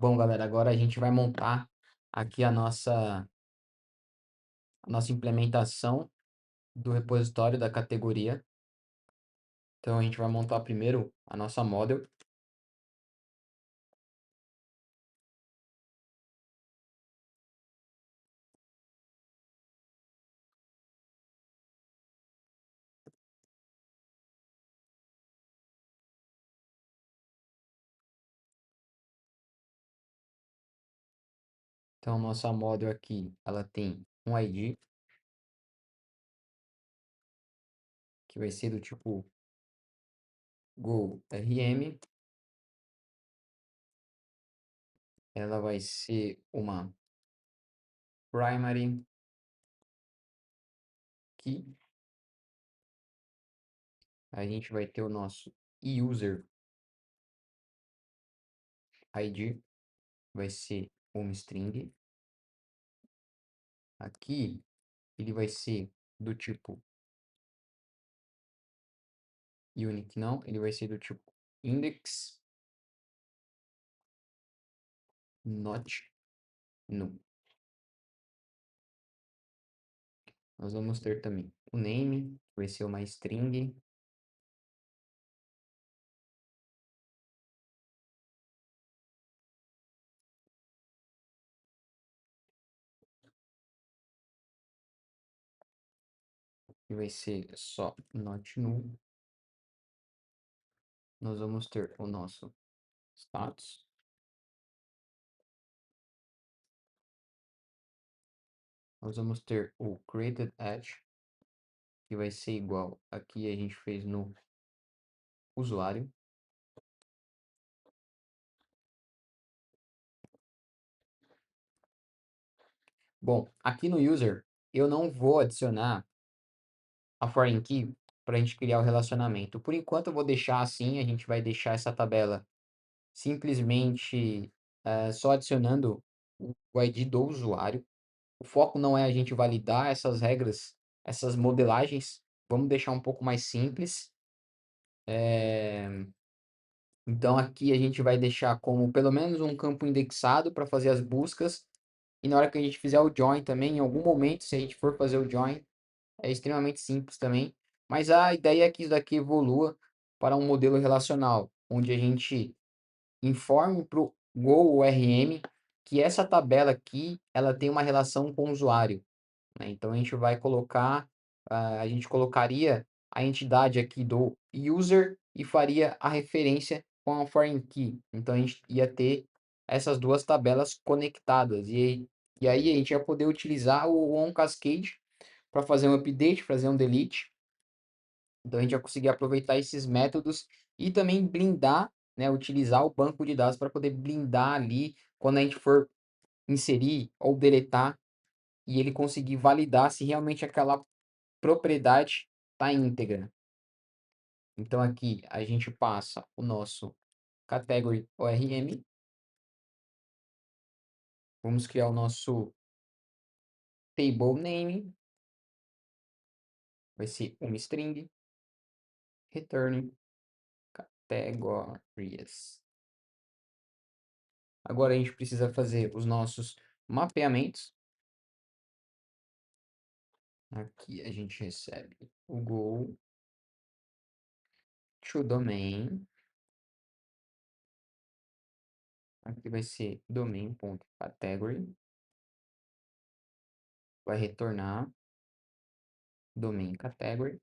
Bom, galera, agora a gente vai montar aqui a nossa implementação do repositório da categoria. Então, a gente vai montar primeiro a nossa model. Então, nossa model aqui, ela tem um ID, que vai ser do tipo GoRM. Ela vai ser uma primary key. A gente vai ter o nosso user ID, vai ser uma string. Aqui, ele vai ser do tipo unique, não, ele vai ser do tipo index, not null. Nós vamos ter também o name, que vai ser uma string. Que vai ser só not null. Nós vamos ter o nosso status. Nós vamos ter o created edge, que vai ser igual aqui a gente fez no usuário. Bom, aqui no user, eu não vou adicionar a foreign key para a gente criar o relacionamento. Por enquanto, eu vou deixar assim, a gente vai deixar essa tabela simplesmente só adicionando o ID do usuário. O foco não é a gente validar essas regras, essas modelagens. Vamos deixar um pouco mais simples. Então aqui a gente vai deixar como pelo menos um campo indexado para fazer as buscas. E na hora que a gente fizer o join também, em algum momento, se a gente for fazer o join, é extremamente simples também. Mas a ideia é que isso daqui evolua para um modelo relacional, onde a gente informe para o GoRM que essa tabela aqui ela tem uma relação com o usuário, né? Então a gente vai colocar, a gente colocaria a entidade aqui do user e faria a referência com a foreign key. Então a gente ia ter essas duas tabelas conectadas e aí a gente ia poder utilizar o onCascade para fazer um update, fazer um delete. Então a gente vai conseguir aproveitar esses métodos e também blindar, né, utilizar o banco de dados para poder blindar ali quando a gente for inserir ou deletar e ele conseguir validar se realmente aquela propriedade está íntegra. Então aqui a gente passa o nosso category ORM, vamos criar o nosso table name, vai ser uma string, return categories. Agora a gente precisa fazer os nossos mapeamentos. Aqui a gente recebe o go to domain. Aqui vai ser domain.category. Vai retornar domain category.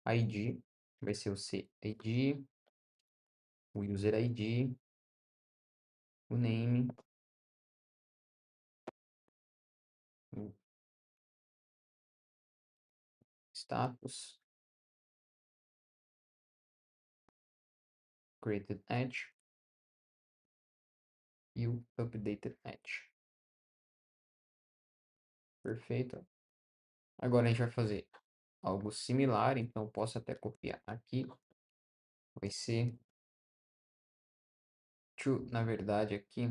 ID vai ser o CID, o user ID, o name, o status, created edge e o updated edge. Perfeito. Agora a gente vai fazer algo similar, então posso até copiar aqui. Vai ser to, na verdade, aqui,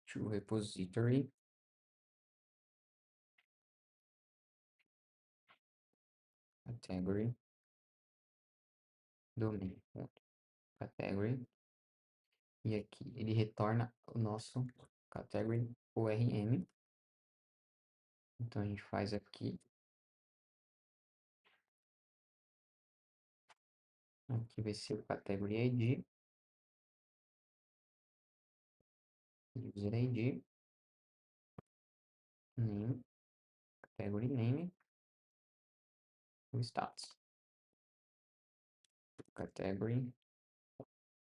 to repository, category, domain.category. E aqui ele retorna o nosso category ORM. Então a gente faz aqui. Aqui vai ser o category ID. User ID. Name. Category name. O status. Category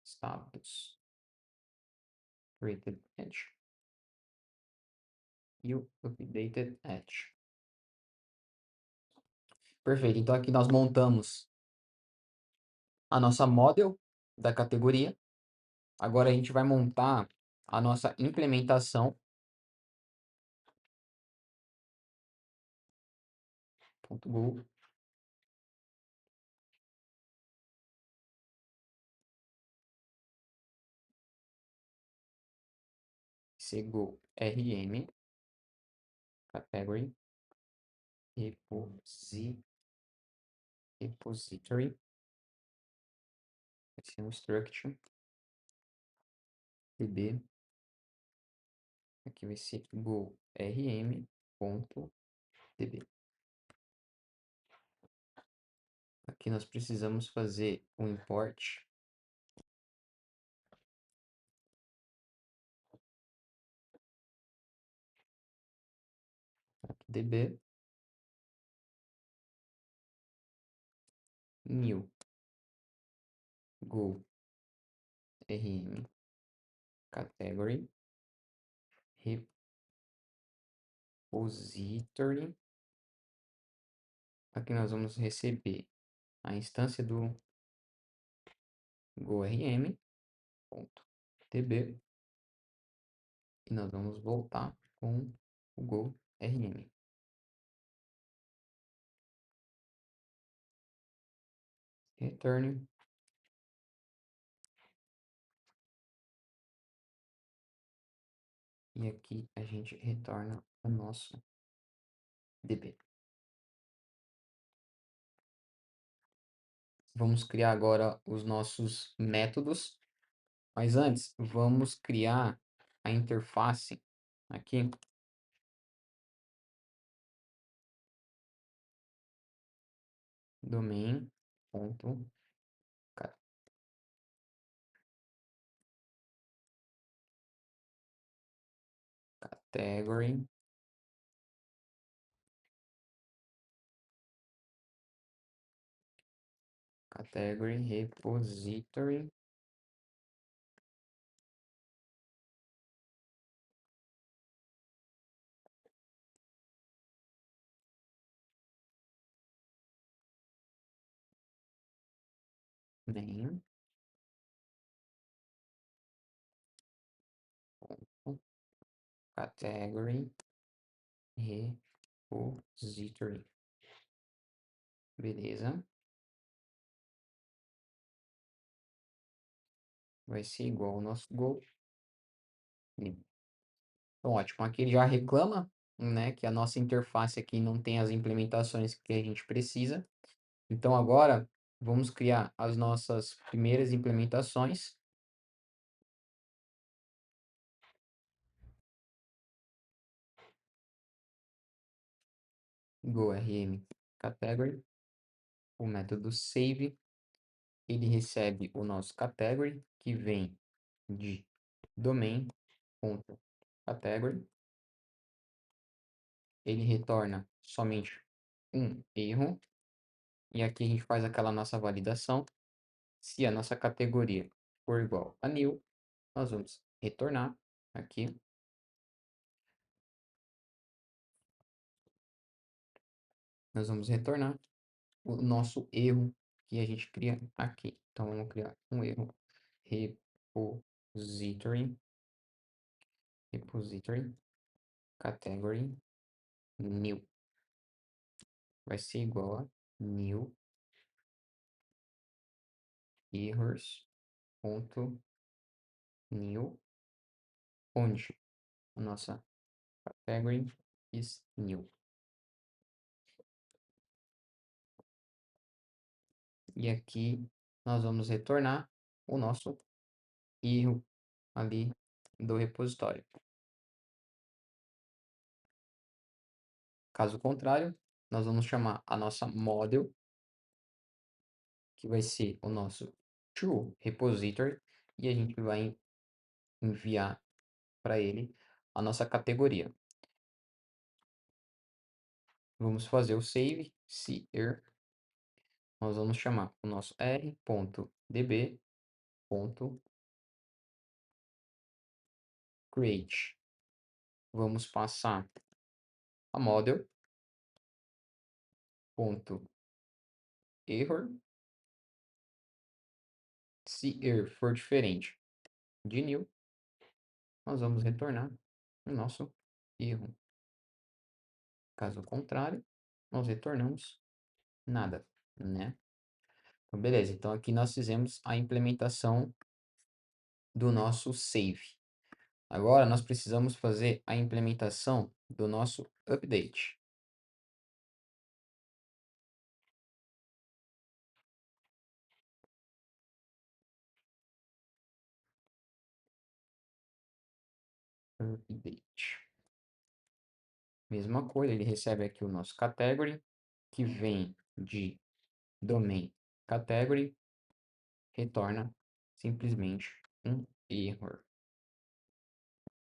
status. Created edge. E o updated edge. Perfeito. Então aqui nós montamos a nossa model da categoria. Agora a gente vai montar a nossa implementação. .go. Go rm category repository. Vai ser um structure db. Aqui vai ser go rm.db. Aqui nós precisamos fazer um import db new go rm category repository. Aqui nós vamos receber a instância do gorm.db e nós vamos voltar com o gorm. Return e aqui a gente retorna o nosso db. Vamos criar agora os nossos métodos, mas antes vamos criar a interface aqui. Domain.category repository main category repository. Beleza. Vai ser igual ao nosso go. Então, ótimo. Aqui ele já reclama, né, que a nossa interface aqui não tem as implementações que a gente precisa. Então, agora, vamos criar as nossas primeiras implementações. Go rm category. O método save, ele recebe o nosso category, que vem de domain.category. Ele retorna somente um erro. E aqui a gente faz aquela nossa validação. Se a nossa categoria for igual a new, nós vamos retornar aqui. Nós vamos retornar o nosso erro que a gente cria aqui. Então, vamos criar um erro repository category new. Vai ser igual a new errors.new, onde a nossa category is new. E aqui nós vamos retornar o nosso erro ali do repositório. Caso contrário, nós vamos chamar a nossa model, que vai ser o nosso toRepository, e a gente vai enviar para ele a nossa categoria. Vamos fazer o save, cir. Nós vamos chamar o nosso r.db.create. Vamos passar a model.error. Se erro for diferente de new, nós vamos retornar o nosso erro. Caso contrário, nós retornamos nada, né? Então, beleza. Então, aqui nós fizemos a implementação do nosso save. Agora, nós precisamos fazer a implementação do nosso update. Update. Mesma coisa, ele recebe aqui o nosso category, que vem de domain category, retorna simplesmente um error.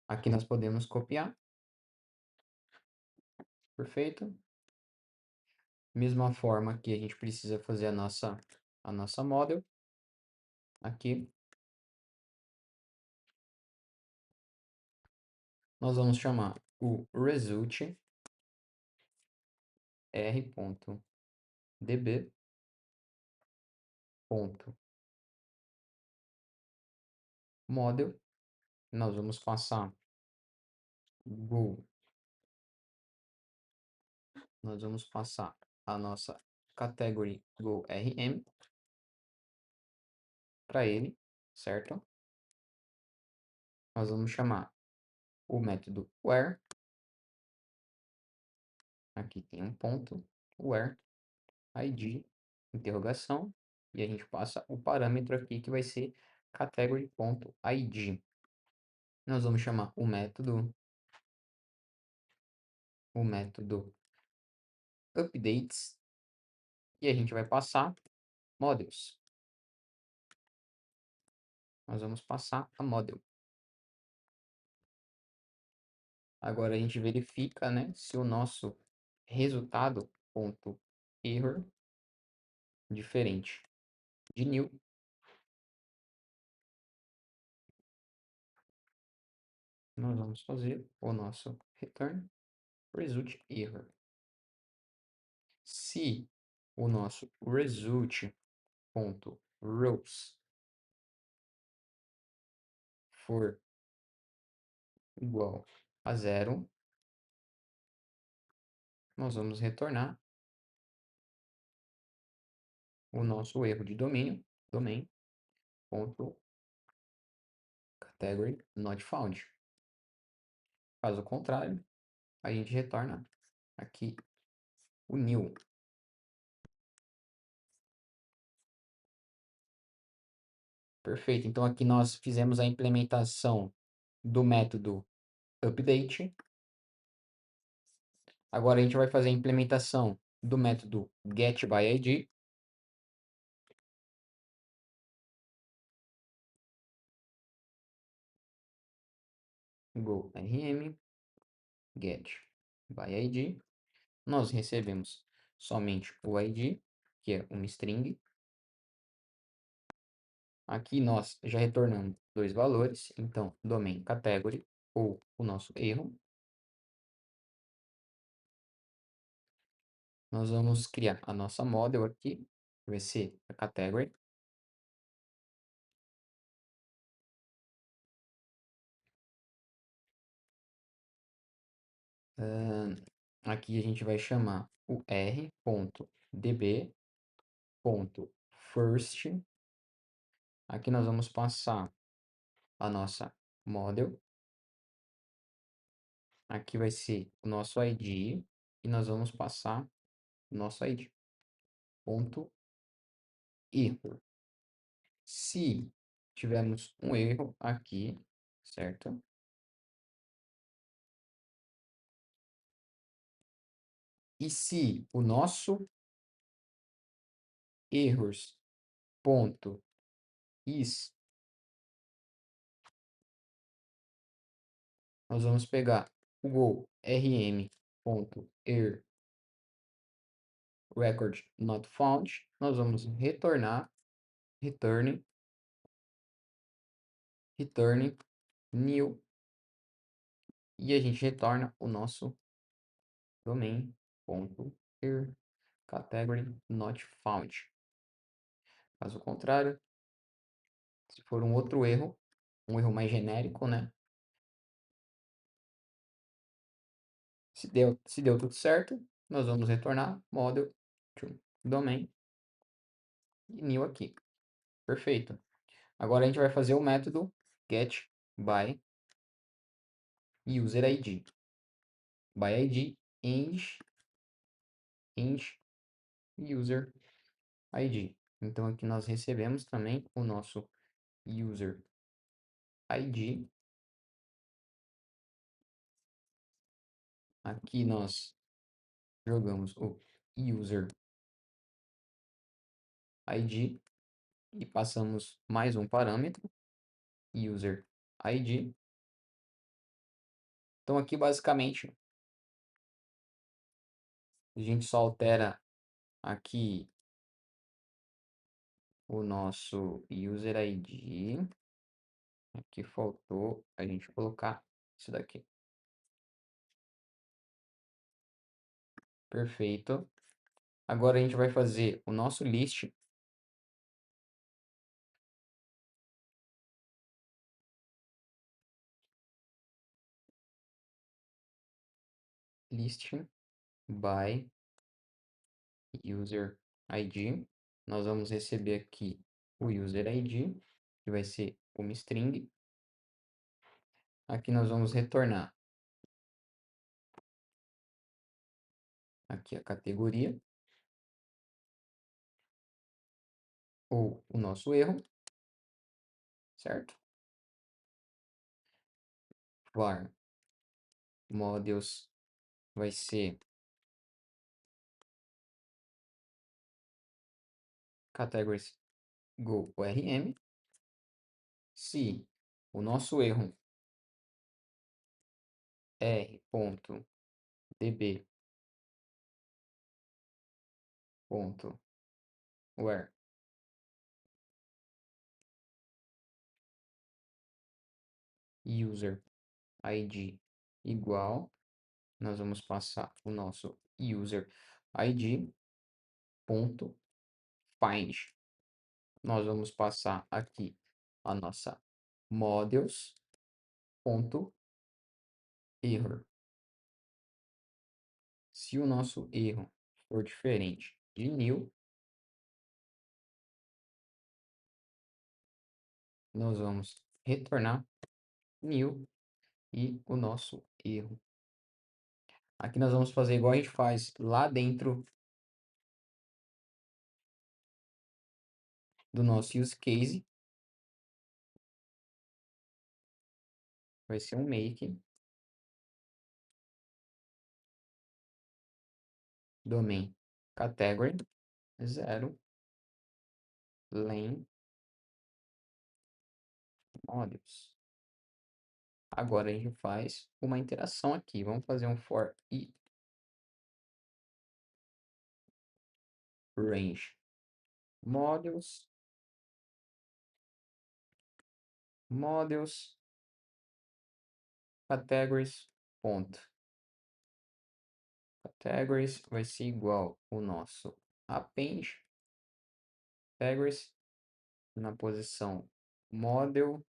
Aqui nós podemos copiar. Perfeito. Mesma forma que a gente precisa fazer a nossa model. Aqui nós vamos chamar o result r.db.model. Nós vamos passar go. Nós vamos passar a nossa category go.rm para ele, certo? Nós vamos chamar o método where. Aqui tem um ponto, where id, interrogação, e a gente passa o parâmetro aqui que vai ser category.id. Nós vamos chamar o método updates, e a gente vai passar models. Nós vamos passar a model. Agora a gente verifica, né, se o nosso resultado ponto error diferente de new. Nós vamos fazer o nosso return result error. Se o nosso result.rows for igual a zero, nós vamos retornar o nosso erro de domínio, domain.category not found. Caso contrário, a gente retorna aqui o new. Perfeito. Então aqui nós fizemos a implementação do método update. Agora a gente vai fazer a implementação do método getById. Go rm getById. Nós recebemos somente o ID, que é uma string. Aqui nós já retornamos dois valores, então domain category ou o nosso erro. Nós vamos criar a nossa model aqui, que vai ser a category. Aqui a gente vai chamar o r.db.first. Aqui nós vamos passar a nossa model. Aqui vai ser o nosso ID e nós vamos passar o nosso ID. Ponto erro. Se tivermos um erro aqui, certo? E se o nosso erros ponto is, nós vamos pegar o Go rm ponto err record not found, nós vamos retornar return new e a gente retorna o nosso domain.err category not found. Caso contrário, se for um outro erro, um erro mais genérico, né? Se deu tudo certo, nós vamos retornar model to domain e new aqui. Perfeito. Agora a gente vai fazer o método get by user ID. By ID int user ID. Então aqui nós recebemos também o nosso user ID. Aqui nós jogamos o user ID e passamos mais um parâmetro, user ID. Então aqui basicamente a gente só altera aqui o nosso user ID. Aqui faltou a gente colocar isso daqui. Perfeito. Agora a gente vai fazer o nosso list. List by user ID. Nós vamos receber aqui o user ID, que vai ser uma string. Aqui nós vamos retornar aqui a categoria ou o nosso erro, certo? Var models vai ser categories go rm. Se o nosso erro r.db.where user ID igual, nós vamos passar o nosso user ID ponto find. Nós vamos passar aqui a nossa models ponto error. Se o nosso erro for diferente de new, nós vamos retornar new e o nosso erro. Aqui nós vamos fazer igual a gente faz lá dentro do nosso use case. Vai ser um make domain category 0 len models. Agora a gente faz uma interação aqui. Vamos fazer um for i range models categories ponto. Categories vai ser igual o nosso append categories na posição model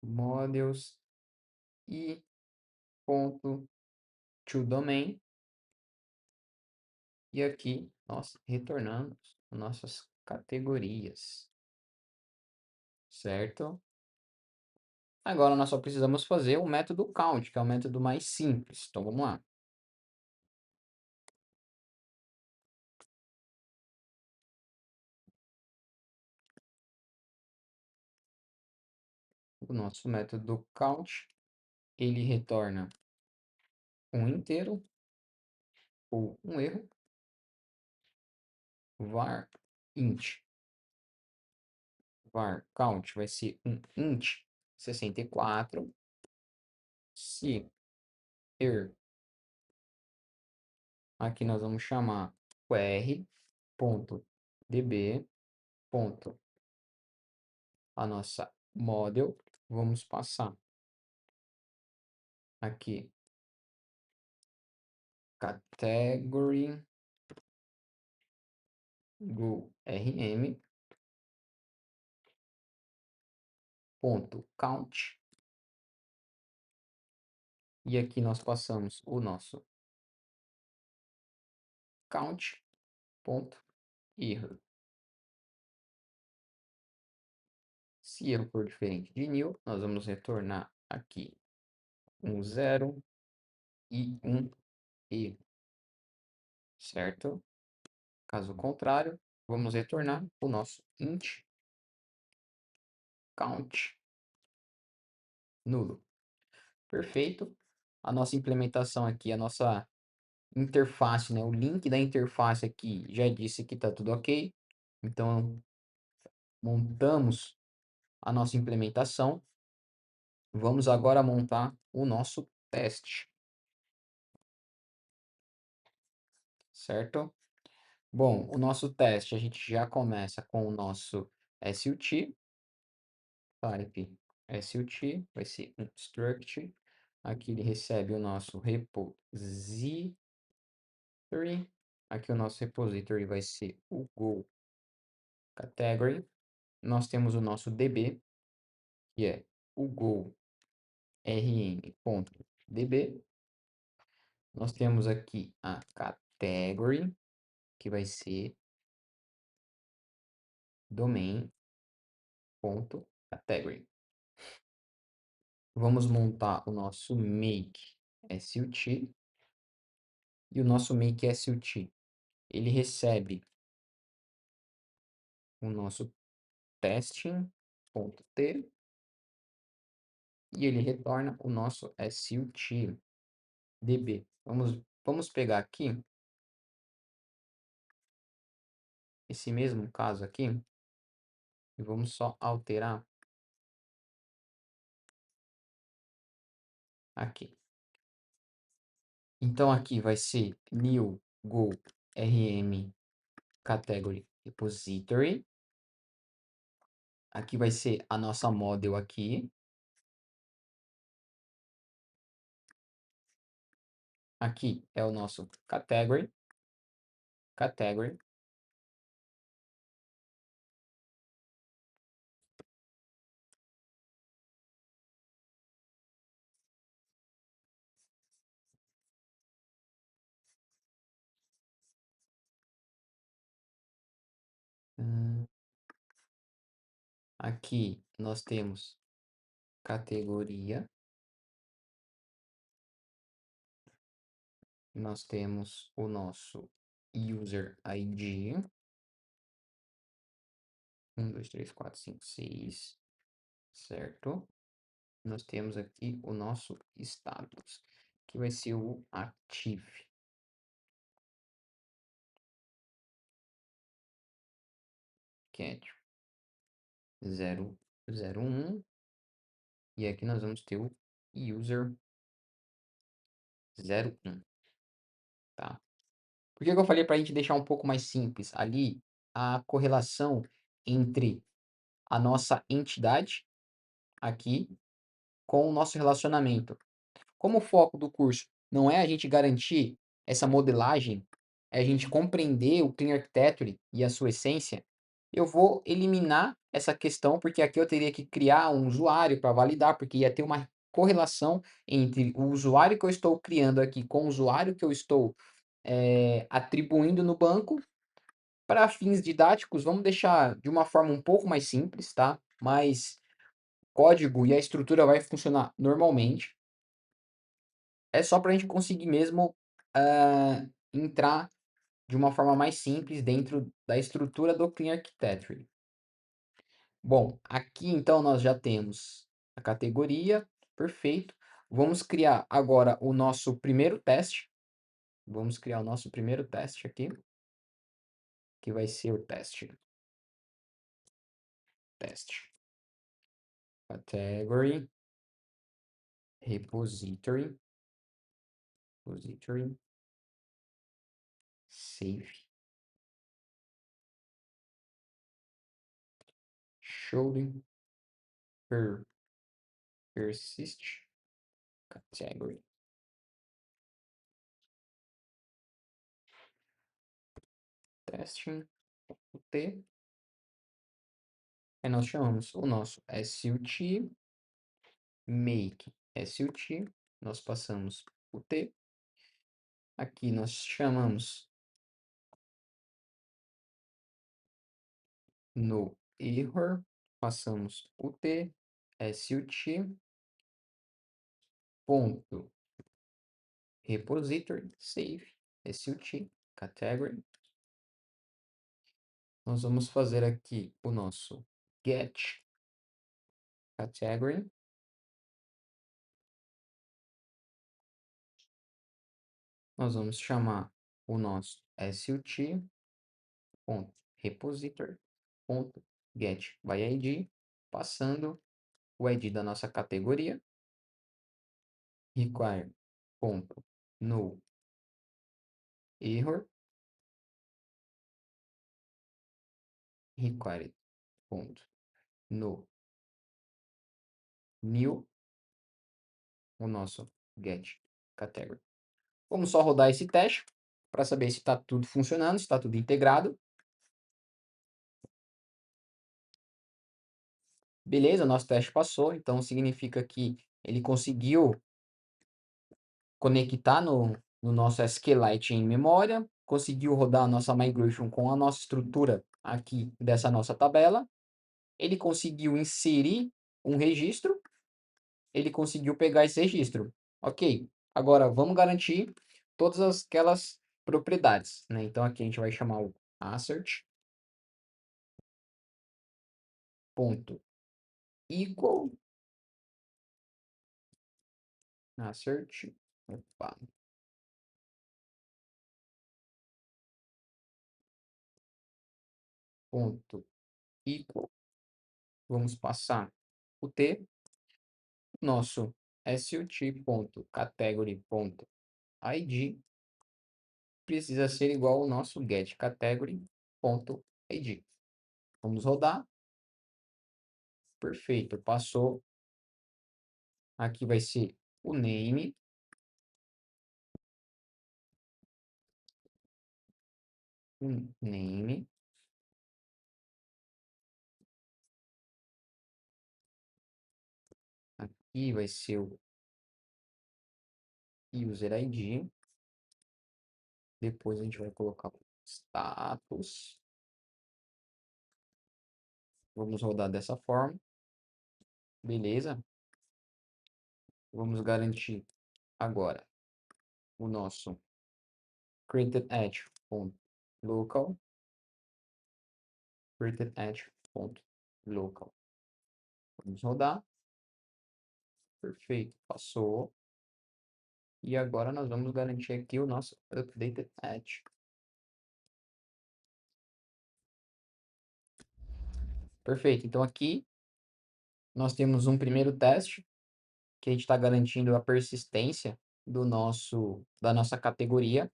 models e ponto to domain. E aqui nós retornamos nossas categorias, certo? Agora nós só precisamos fazer o método count, que é o método mais simples. Então vamos lá. o nosso método count, ele retorna um inteiro ou um erro, var int. Var count vai ser um int 64. Se er, aqui nós vamos chamar o r.db. A nossa model, vamos passar aqui category go rm ponto count, e aqui nós passamos o nosso count ponto erro. Se erro for diferente de nil, nós vamos retornar aqui um zero e um erro, certo? Caso contrário, vamos retornar o nosso int count nulo. Perfeito. A nossa implementação aqui, a nossa interface, né? O link da interface aqui já disse que está tudo ok. Então, montamos a nossa implementação. Vamos agora montar o nosso teste, certo? Bom, o nosso teste, a gente já começa com o nosso SUT, type SUT, vai ser um struct. Aqui ele recebe o nosso repository. Aqui o nosso repository vai ser o Go category. Nós temos o nosso DB, que é o Go rm.db. Nós temos aqui a category, que vai ser domain.category. Vamos montar o nosso make SUT. E o nosso make SUT, ele recebe o nosso testing.t e ele retorna o nosso SUT DB. Vamos pegar aqui esse mesmo caso aqui e vamos só alterar aqui. Então aqui vai ser new go rm category repository. Aqui vai ser a nossa model aqui. Aqui é o nosso category. Aqui nós temos categoria. Nós temos o nosso user ID. 1, 2, 3, 4, 5, 6. Certo? Nós temos aqui o nosso status, que vai ser o active. Cat 001. E aqui nós vamos ter o user 01. Tá? Por que que eu falei para a gente deixar um pouco mais simples? Ali, a correlação entre a nossa entidade aqui com o nosso relacionamento. Como o foco do curso não é a gente garantir essa modelagem, é a gente compreender o Clean Architecture e a sua essência, eu vou eliminar essa questão, porque aqui eu teria que criar um usuário para validar, porque ia ter uma correlação entre o usuário que eu estou criando aqui com o usuário que eu estou atribuindo no banco. Para fins didáticos, vamos deixar de uma forma um pouco mais simples, tá? Mas o código e a estrutura vai funcionar normalmente. É só para a gente conseguir mesmo entrar de uma forma mais simples dentro da estrutura do Clean Architecture. Bom, aqui então nós já temos a categoria, perfeito. Vamos criar agora o nosso primeiro teste. Vamos criar o nosso primeiro teste aqui, que vai ser o teste category repository save showing persist category. Testing T. Aí nós chamamos o nosso SUT make SUT. Nós passamos o T. Aqui nós chamamos no error, passamos o T, SUT, ponto, repository, save, SUT, category. Nós vamos fazer aqui o nosso get category. Nós vamos chamar o nosso SUT, ponto, repository, ponto, get by ID, passando o ID da nossa categoria, require, ponto, no error, required, ponto, no new, o nosso get category. Vamos só rodar esse teste para saber se está tudo funcionando, se está tudo integrado. Beleza, nosso teste passou, então significa que ele conseguiu conectar no nosso SQLite em memória, conseguiu rodar a nossa migration com a nossa estrutura aqui dessa nossa tabela, ele conseguiu inserir um registro, ele conseguiu pegar esse registro. Ok, agora vamos garantir todas aquelas propriedades, né? Então aqui a gente vai chamar o assert ponto equal assert, opa, ponto equal, vamos passar o T, nosso SUT.category.id precisa ser igual ao nosso getCategory.id. Vamos rodar. Perfeito, passou. Aqui vai ser o name. Name. Aqui vai ser o user ID. Depois a gente vai colocar o status. Vamos rodar dessa forma. Beleza. Vamos garantir agora o nosso created edge.local. Created edge.local. Vamos rodar. Perfeito, passou. E agora nós vamos garantir aqui o nosso updated edge. Perfeito, então aqui nós temos um primeiro teste que a gente está garantindo a persistência da nossa categoria.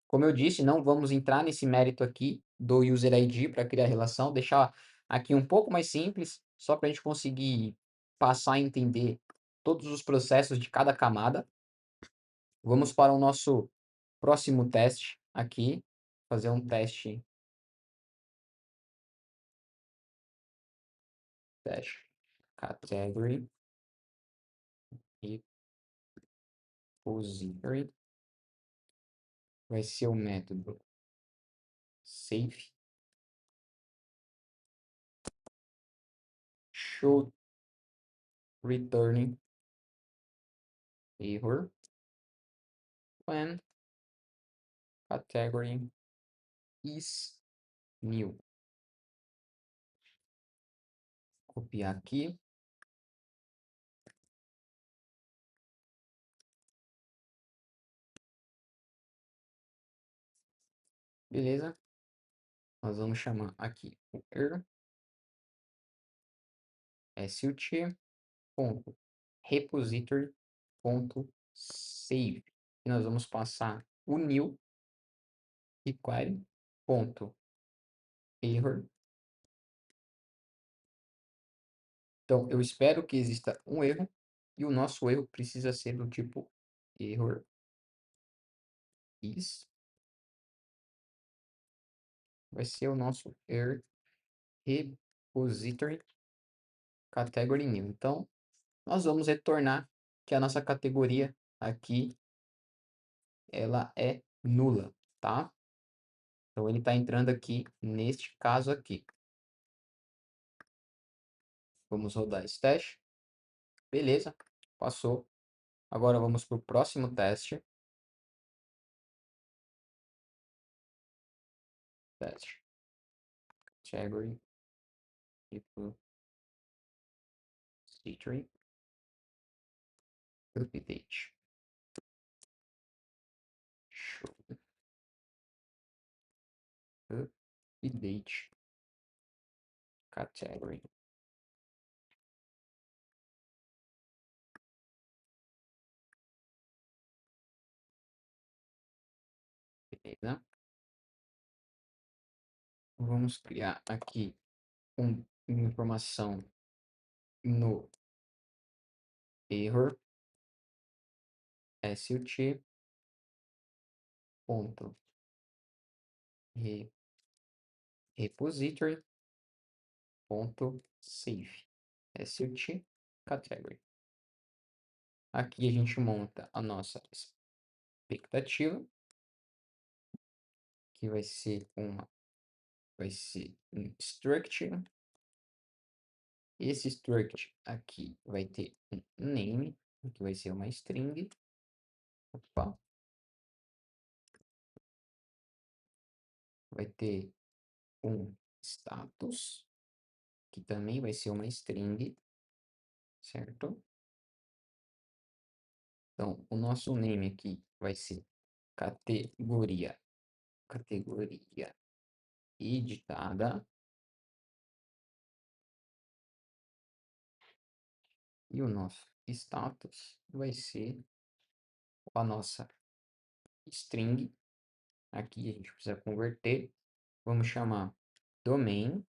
Como eu disse, não vamos entrar nesse mérito aqui do user ID para criar relação, deixar aqui um pouco mais simples, só para a gente conseguir passar a entender todos os processos de cada camada. Vamos para o nosso próximo teste aqui, fazer um teste category repository, vai ser o método safe should returning error when category is new. Copiar aqui. Beleza? Nós vamos chamar aqui o er sut ponto repository ponto save. E nós vamos passar o new require ponto error. Então, eu espero que exista um erro e o nosso erro precisa ser do tipo error is. Vai ser o nosso error repository category new. Então, nós vamos retornar que a nossa categoria aqui ela é nula, tá? Então ele está entrando aqui neste caso aqui. Vamos rodar esse teste. Beleza, passou. Agora vamos para o próximo teste. Teste. Category. Repository. Update. Show. Update. Category. Beleza. Vamos criar aqui uma informação no error sut ponto repository ponto save sut category. Aqui a gente monta a nossa expectativa, que vai ser um struct. Esse struct aqui vai ter um name, que vai ser uma string. Opa. Vai ter um status, que também vai ser uma string, certo? Então, o nosso name aqui vai ser categoria editada. E o nosso status vai ser a nossa string. Aqui a gente precisa converter. Vamos chamar domain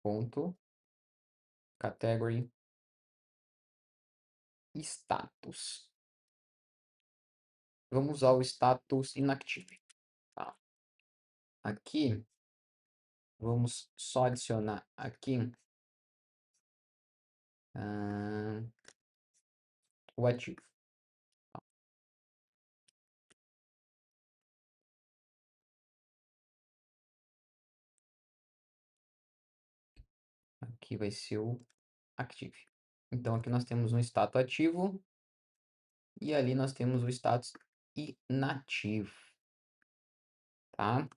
ponto category status. Vamos usar o status inactive. Tá? Aqui, vamos só adicionar aqui o ativo. Aqui vai ser o active. Então, aqui nós temos um status ativo e ali nós temos o status inativo. Tá?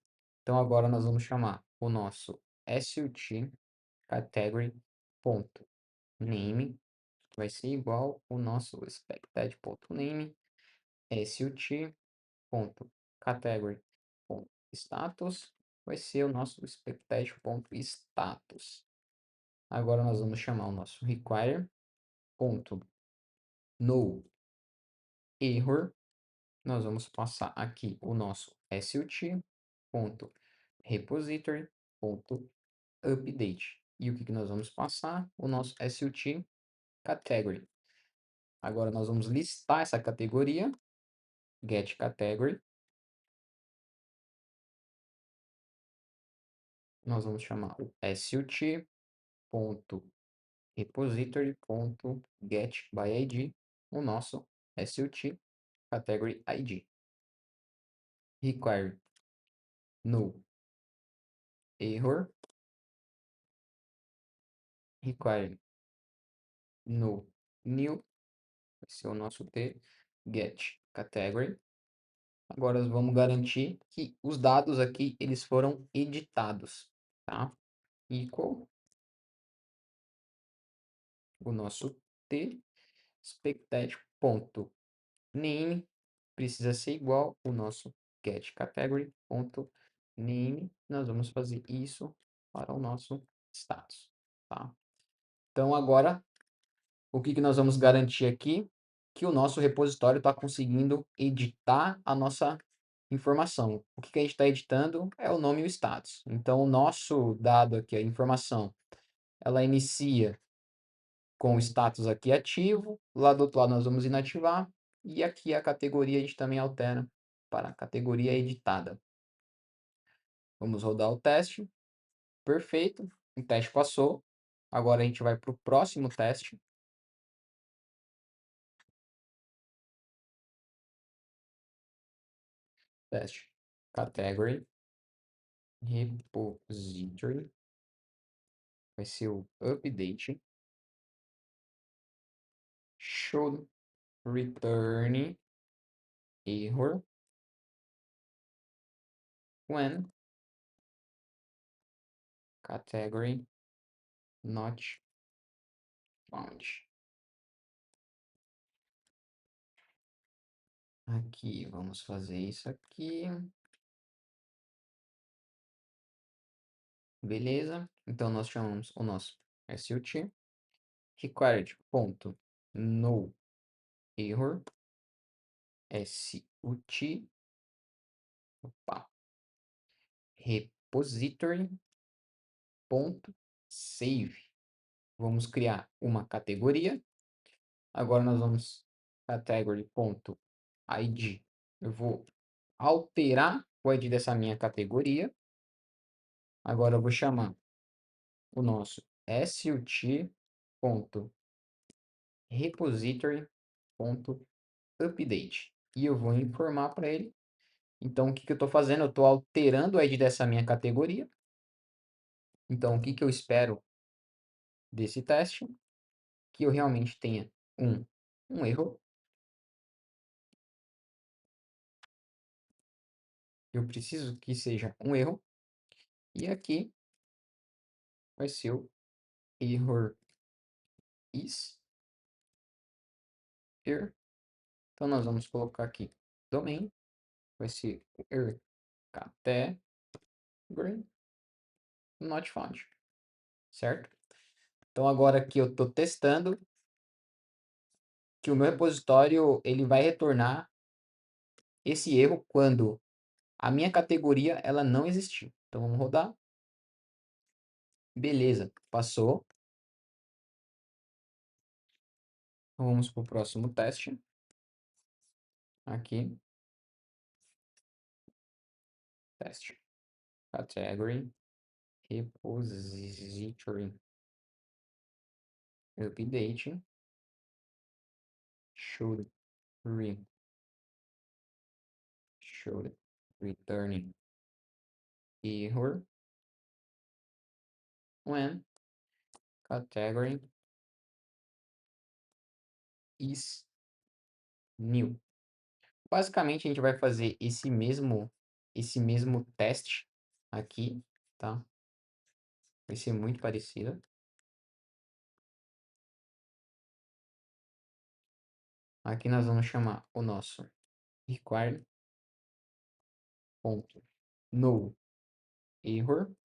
Então, agora nós vamos chamar o nosso sut category ponto name, vai ser igual o nosso expected ponto name sut ponto category ponto status, vai ser o nosso expected ponto status. Agora nós vamos chamar o nosso require ponto no error. Nós vamos passar aqui o nosso sut ponto repository ponto update. E o que nós vamos passar? O nosso sut category. Agora nós vamos listar essa categoria, get category. Nós vamos chamar o sut.repository.getById, o nosso sut category ID. Require no error. Require no new, vai ser o nosso T, get category. Agora vamos garantir que os dados aqui eles foram editados, tá? Equal o nosso T expected ponto name precisa ser igual o nosso getCategory.name. Nós vamos fazer isso para o nosso status, tá? Então, agora, o que que nós vamos garantir aqui? Que o nosso repositório está conseguindo editar a nossa informação. O que que a gente está editando é o nome e o status. Então, o nosso dado aqui, a informação, ela inicia com o status aqui ativo, lá do outro lado nós vamos inativar, e aqui a categoria a gente também altera para a categoria editada. Vamos rodar o teste, perfeito, o teste passou, agora a gente vai para o próximo teste. Teste, category, repository, vai ser o update, should return error when category not found. Aqui, vamos fazer isso aqui. Beleza? Então, nós chamamos o nosso SUT required.no error SUT opa, repository.save. Vamos criar uma categoria. Agora nós vamos category.id. Eu vou alterar o ID dessa minha categoria. Agora eu vou chamar o nosso SUT.repository.update. E eu vou informar para ele. Então, o que que eu estou fazendo? Eu estou alterando o ID dessa minha categoria. Então, o que que eu espero desse teste? Que eu realmente tenha um erro. Eu preciso que seja um erro. E aqui vai ser o error is here. Então, nós vamos colocar aqui domain. Vai ser o error category not found. Certo? Então, agora aqui eu estou testando que o meu repositório ele vai retornar esse erro quando a minha categoria ela não existir. Então, vamos rodar. Beleza, passou. Vamos para o próximo teste. Aqui. Teste. Category. Repository. Update. Should return error when category is new. Basicamente, a gente vai fazer esse mesmo teste aqui, tá? Vai ser muito parecido. Aqui nós vamos chamar o nosso required.no error,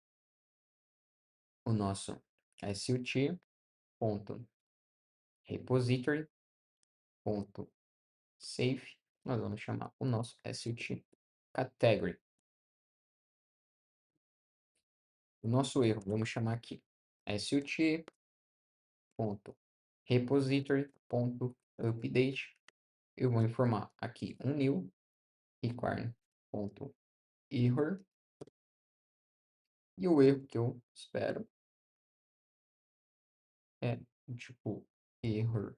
o nosso SUT.repository.save, nós vamos chamar o nosso SUT category. O nosso erro, vamos chamar aqui SUT.repository.update. Eu vou informar aqui um new required.error. E o erro que eu espero é tipo error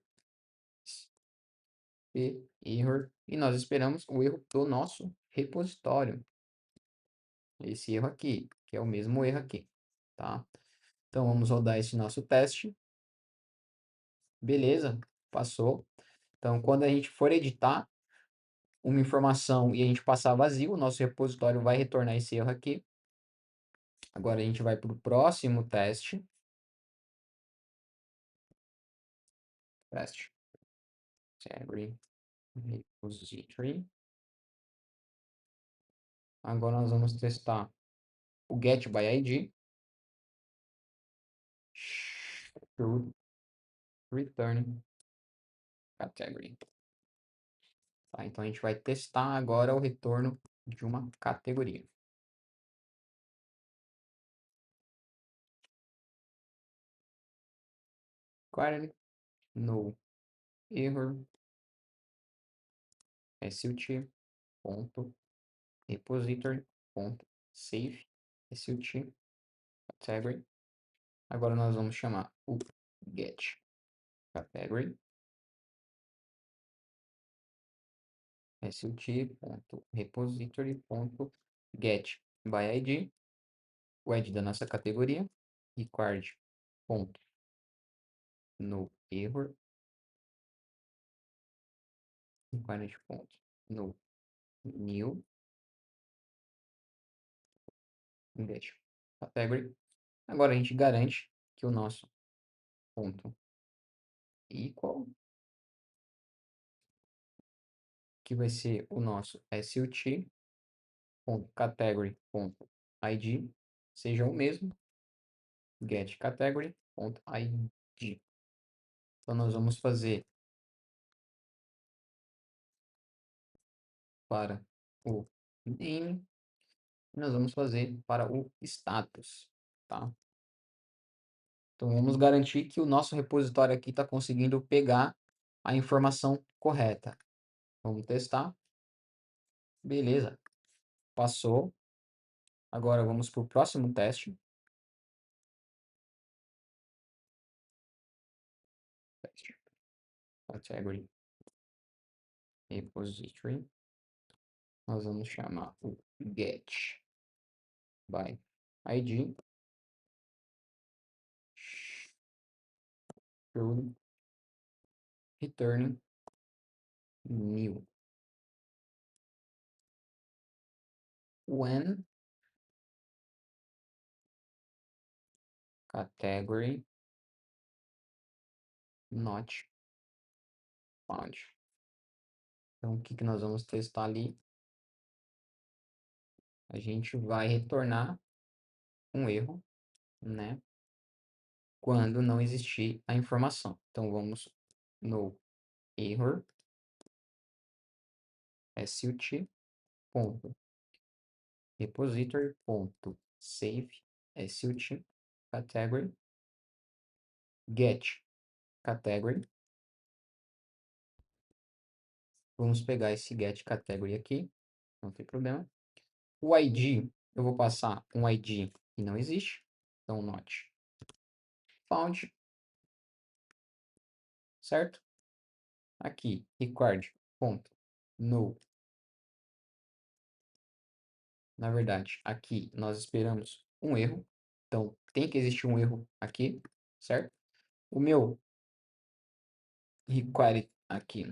error, e nós esperamos o erro do nosso repositório. Esse erro aqui, que é o mesmo erro aqui, tá? Então, vamos rodar esse nosso teste. Beleza, passou. Então, quando a gente for editar uma informação e a gente passar vazio, o nosso repositório vai retornar esse erro aqui. Agora, a gente vai para o próximo teste. Teste. Category, repository. Agora nós vamos testar o get by ID. Should return category. Tá, então a gente vai testar agora o retorno de uma categoria. Query, no error, SUT, ponto, repository, ponto, save, SUT, category. Agora nós vamos chamar o get category, SUT.repository.get by ID, o ID da nossa categoria, required ponto no error, required ponto no new get category. Agora a gente garante que o nosso ponto equal, que vai ser o nosso SUT.category.id, seja o mesmo get category.id. Então nós vamos fazer para o name e nós vamos fazer para o status, tá? Então vamos garantir que o nosso repositório aqui está conseguindo pegar a informação correta. Vamos testar. Beleza. Passou. Agora vamos para o próximo teste. Category repository. Nós vamos chamar o get by ID. Should return new. When category not found. Então, o que que nós vamos testar ali? A gente vai retornar um erro, né? Quando não existir a informação. Então, vamos no error, SUT, ponto, repository, ponto, save, SUT, category, get, category. Vamos pegar esse get category aqui, não tem problema. O ID, eu vou passar um ID que não existe, então not found, certo? Aqui, required, ponto, no. Na verdade, aqui nós esperamos um erro, então tem que existir um erro aqui, certo? O meu required aqui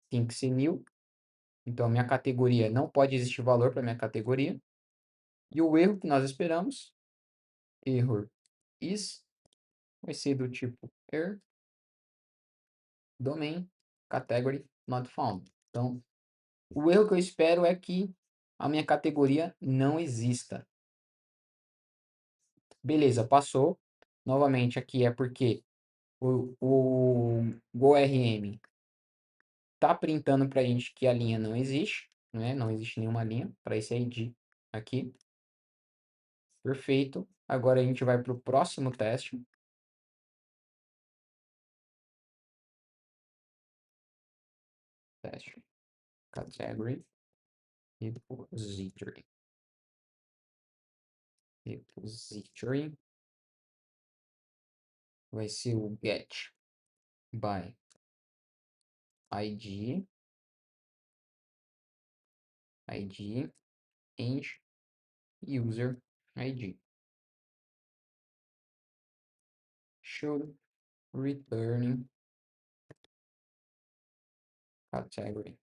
tem que ser new, então a minha categoria não pode existir valor para minha categoria. E o erro que nós esperamos, error is, vai ser do tipo error domain category not found. Então, o erro que eu espero é que a minha categoria não exista. Beleza, passou. Novamente, aqui é porque o GoRM tá printando para a gente que a linha não existe, né? Não existe nenhuma linha para esse ID aqui. Perfeito. Agora a gente vai para o próximo teste. Teste. Category. Repository. Repository. Vai ser o get by ID. ID and user ID. Should return category.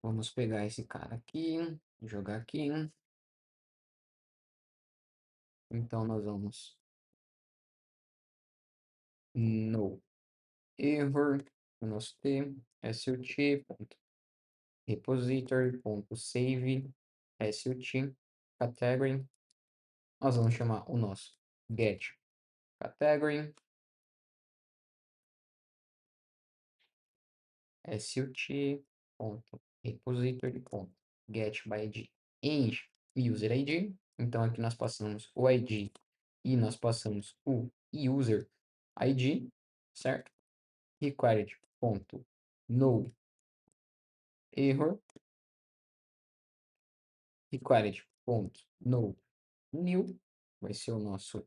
Vamos pegar esse cara aqui, jogar aqui. Então nós vamos no error o nosso T, SUT, ponto, repository, ponto, save, SUT, category, nós vamos chamar o nosso get category, SUT, ponto, repository, ponto, get by ID, end user ID. Então aqui nós passamos o ID e nós passamos o user ID, certo? Required, ponto, no error, required, ponto, no new, vai ser o nosso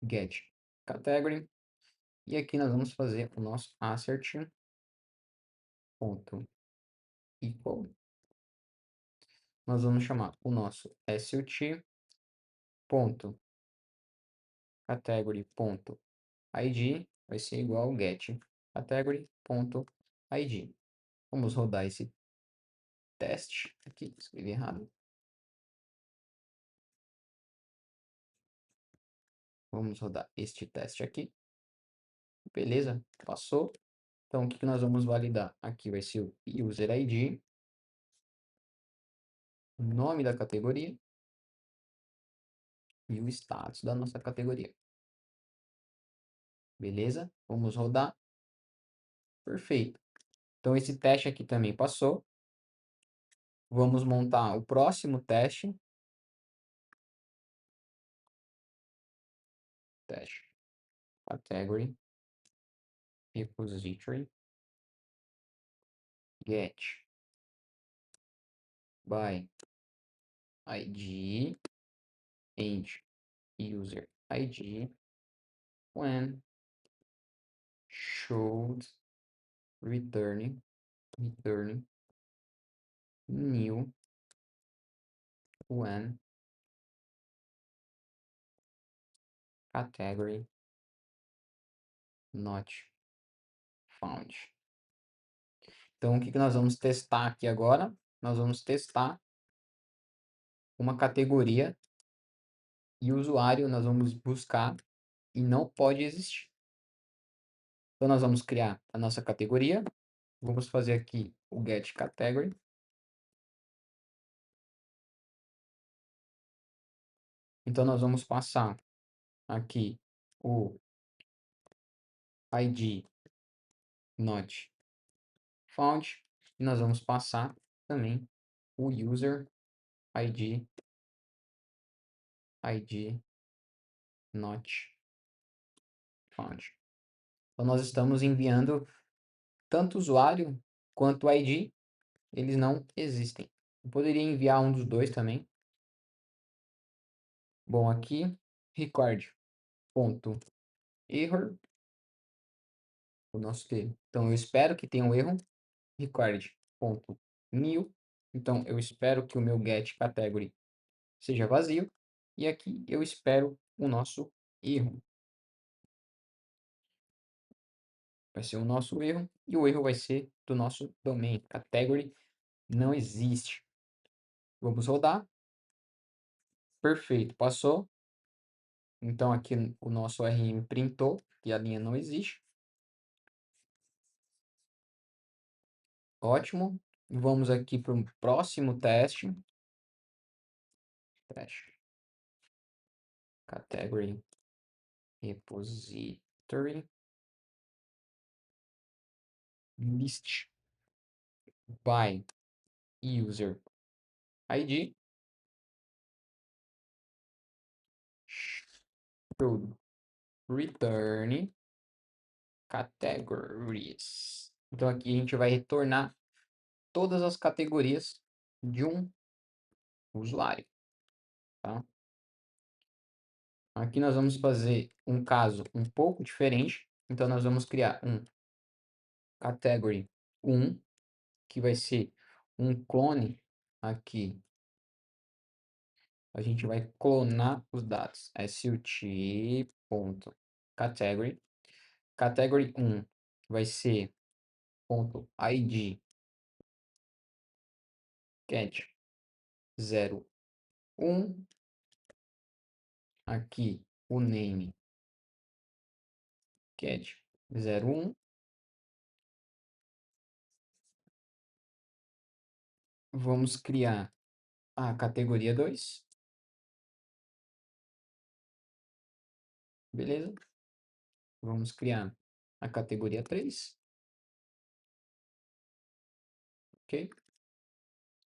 get category. E aqui nós vamos fazer o nosso assert, ponto, equal. Nós vamos chamar o nosso SUT, ponto, category, ponto, ID, vai ser igual ao get category, ponto, ID. Vamos rodar esse teste aqui, escrevi errado. Vamos rodar este teste aqui. Beleza, passou. Então, o que nós vamos validar? Aqui vai ser o user ID, o nome da categoria e o status da nossa categoria. Beleza? Vamos rodar. Perfeito. Então, esse teste aqui também passou. Vamos montar o próximo teste. Teste. Category. Repository. Get. By. ID. And. User ID. When. Showed. Returning. New. When. Category. Not found. Então, o que nós vamos testar aqui agora? Nós vamos testar uma categoria e o usuário nós vamos buscar e não pode existir. Então, nós vamos criar a nossa categoria. Vamos fazer aqui o get category. Então, nós vamos passar aqui o ID not found. E nós vamos passar também o user ID not found. Então, nós estamos enviando tanto o usuário quanto o ID, eles não existem. Eu poderia enviar um dos dois também. Bom, aqui, record.error, o nosso T. Então, eu espero que tenha um erro. Record.new. Então, eu espero que o meu get category seja vazio. E aqui eu espero o nosso erro. Vai ser o nosso erro. E o erro vai ser do nosso domain. Category não existe. Vamos rodar. Perfeito, passou. Então, aqui o nosso RM printou que a linha não existe. Ótimo. Vamos aqui para o próximo teste. Teste. Category. Repository. List. By user ID. Should return categories. Então, aqui a gente vai retornar todas as categorias de um usuário. Tá? Aqui nós vamos fazer um caso um pouco diferente. Então, nós vamos criar um category 1, que vai ser um clone aqui. A gente vai clonar os dados. SUT.category. Category 1 vai ser ponto .id get 01. Aqui o name get 01. Vamos criar a categoria 2. Beleza? Vamos criar a categoria 3. Ok?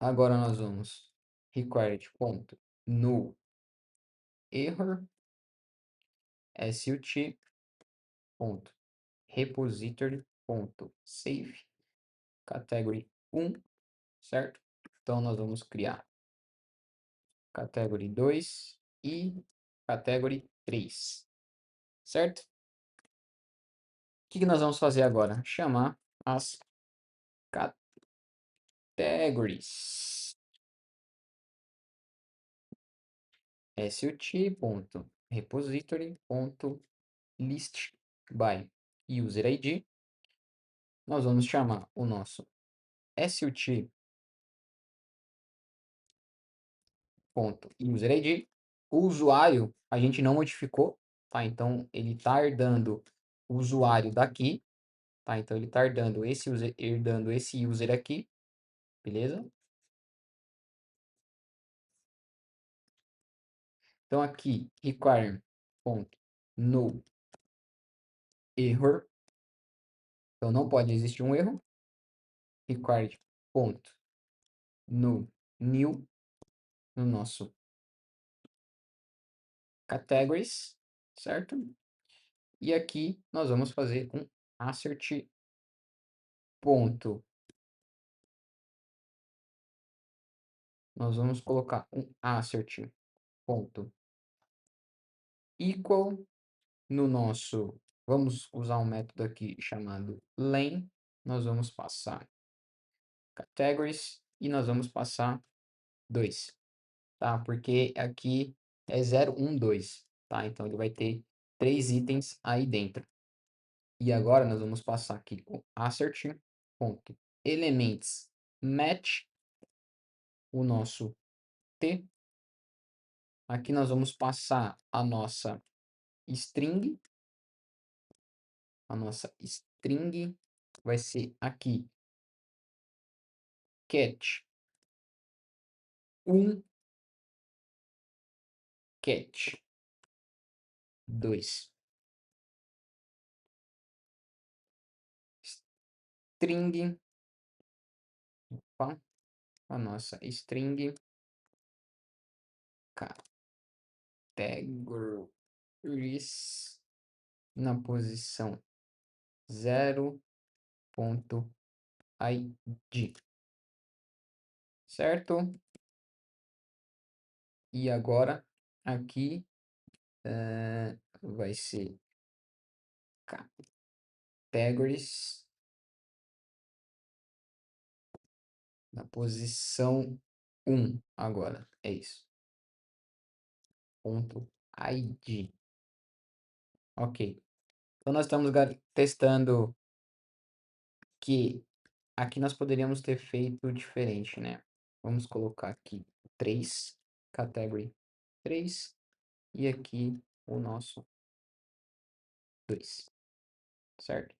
Agora nós vamos required.no error sut.repository.save category 1, certo? Então nós vamos criar category 2 e category 3, certo? O que nós vamos fazer agora? Chamar as categories. sut.repository.list by user ID. Nós vamos chamar o nosso sut.userid. O usuário a gente não modificou, tá? Então ele está herdando o usuário daqui, tá? Então ele está herdando esse user aqui, beleza? Então aqui require.no error. Então não pode existir um erro. Required.no new no nosso categories, certo? E aqui nós vamos fazer um assert ponto. Nós vamos colocar um assert ponto equal no nosso. Vamos usar um método aqui chamado len. Nós vamos passar categories e nós vamos passar 2, tá? Porque aqui é 0, 1, 2, tá? Então ele vai ter 3 itens aí dentro. E agora nós vamos passar aqui o assert.elements match o nosso T. Aqui nós vamos passar a nossa string. A nossa string vai ser aqui cat 1, cat 2. String, opa, a nossa string categories na posição 0.id, certo? E agora aqui vai ser categories na posição 1 agora, é isso. Ponto .id. Ok. Então nós estamos testando que aqui nós poderíamos ter feito diferente, né? Vamos colocar aqui 3, category 3, e aqui o nosso 2, certo?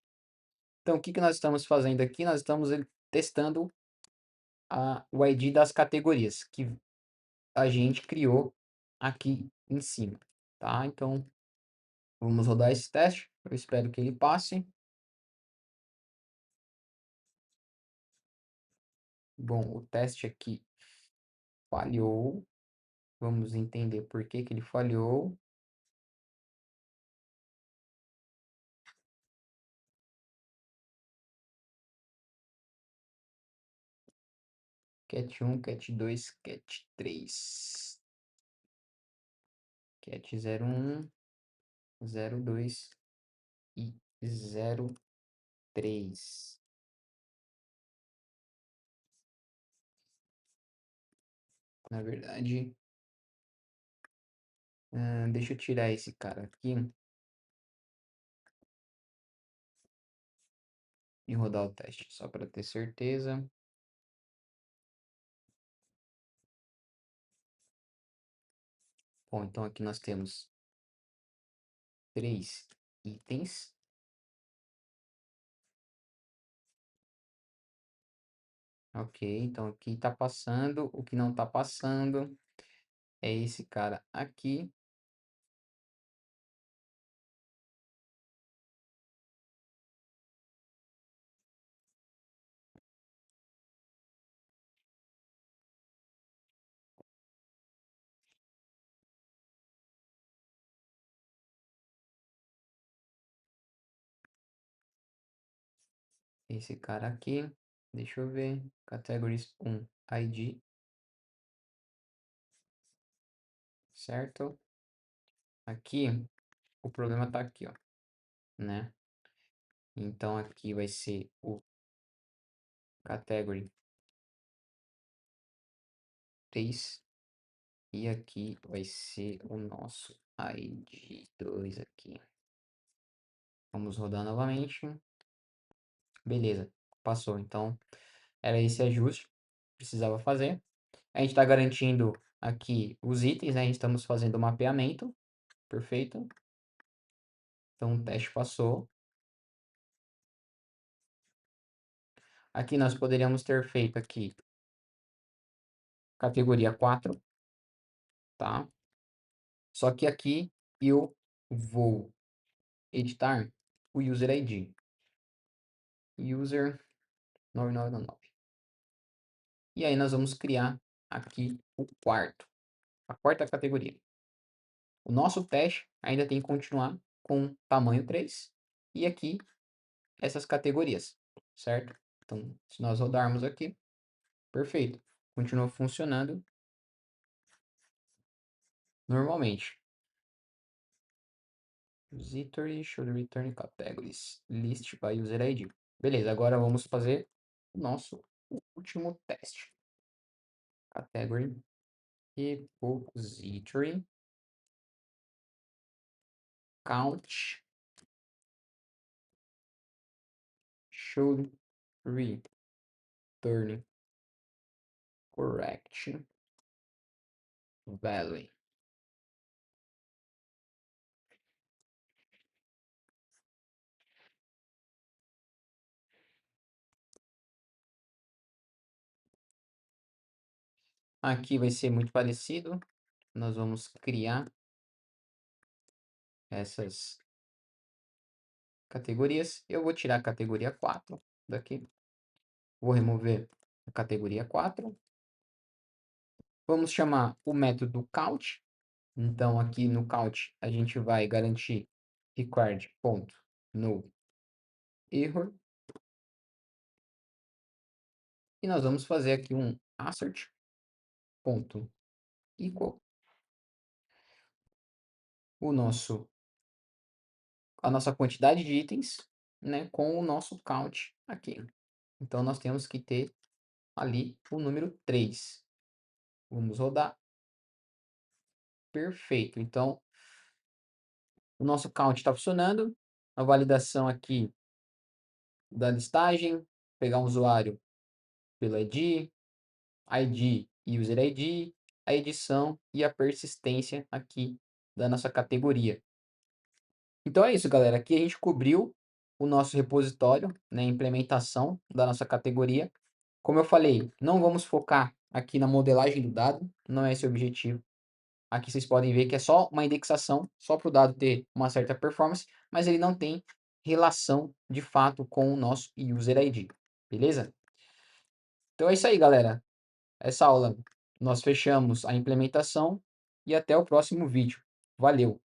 Então, o que nós estamos fazendo aqui? Nós estamos testando o ID das categorias que a gente criou aqui em cima, tá? Então, vamos rodar esse teste. Eu espero que ele passe. Bom, o teste aqui falhou. Vamos entender por que que ele falhou. Cat 1, Cat 2, Cat 3. Cat 01, 02 e 03. Na verdade, deixa eu tirar esse cara aqui e rodar o teste, só para ter certeza. Bom, então aqui nós temos 3 itens. Ok, então aqui tá passando. O que não tá passando é esse cara aqui. Esse cara aqui. Deixa eu ver. Categories 1, ID, certo? Aqui, o problema tá aqui, ó, né? Então aqui vai ser o category 3 e aqui vai ser o nosso ID2 aqui. Vamos rodar novamente. Beleza, passou. Então, era esse ajuste que precisava fazer. A gente está garantindo aqui os itens, né? Estamos fazendo o mapeamento. Perfeito. Então, o teste passou. Aqui nós poderíamos ter feito aqui categoria 4, tá? Só que aqui eu vou editar o user ID. User 9999. E aí nós vamos criar aqui a quarta categoria. O nosso teste ainda tem que continuar com tamanho 3 e aqui essas categorias, certo? Então, se nós rodarmos aqui, perfeito. Continua funcionando normalmente. Visitor should return categories. List by user ID. Beleza, agora vamos fazer o nosso último teste. Category repository count should return correct value. Aqui vai ser muito parecido. Nós vamos criar essas categorias. Eu vou tirar a categoria 4 daqui. Vou remover a categoria 4. Vamos chamar o método count. Então, aqui no count, a gente vai garantir required.noError. E nós vamos fazer aqui um assert.equal a nossa quantidade de itens, né, com o nosso count aqui. Então, nós temos que ter ali o número 3. Vamos rodar. Perfeito. Então, o nosso count está funcionando. A validação aqui da listagem, pegar um usuário pelo ID e user ID, a edição e a persistência aqui da nossa categoria. Então é isso, galera. Aqui a gente cobriu o nosso repositório, né, implementação da nossa categoria. Como eu falei, não vamos focar aqui na modelagem do dado, não é esse o objetivo. Aqui vocês podem ver que é só uma indexação, só para o dado ter uma certa performance, mas ele não tem relação de fato com o nosso user ID, beleza? Então é isso aí, galera. Essa aula nós fechamos a implementação e até o próximo vídeo. Valeu!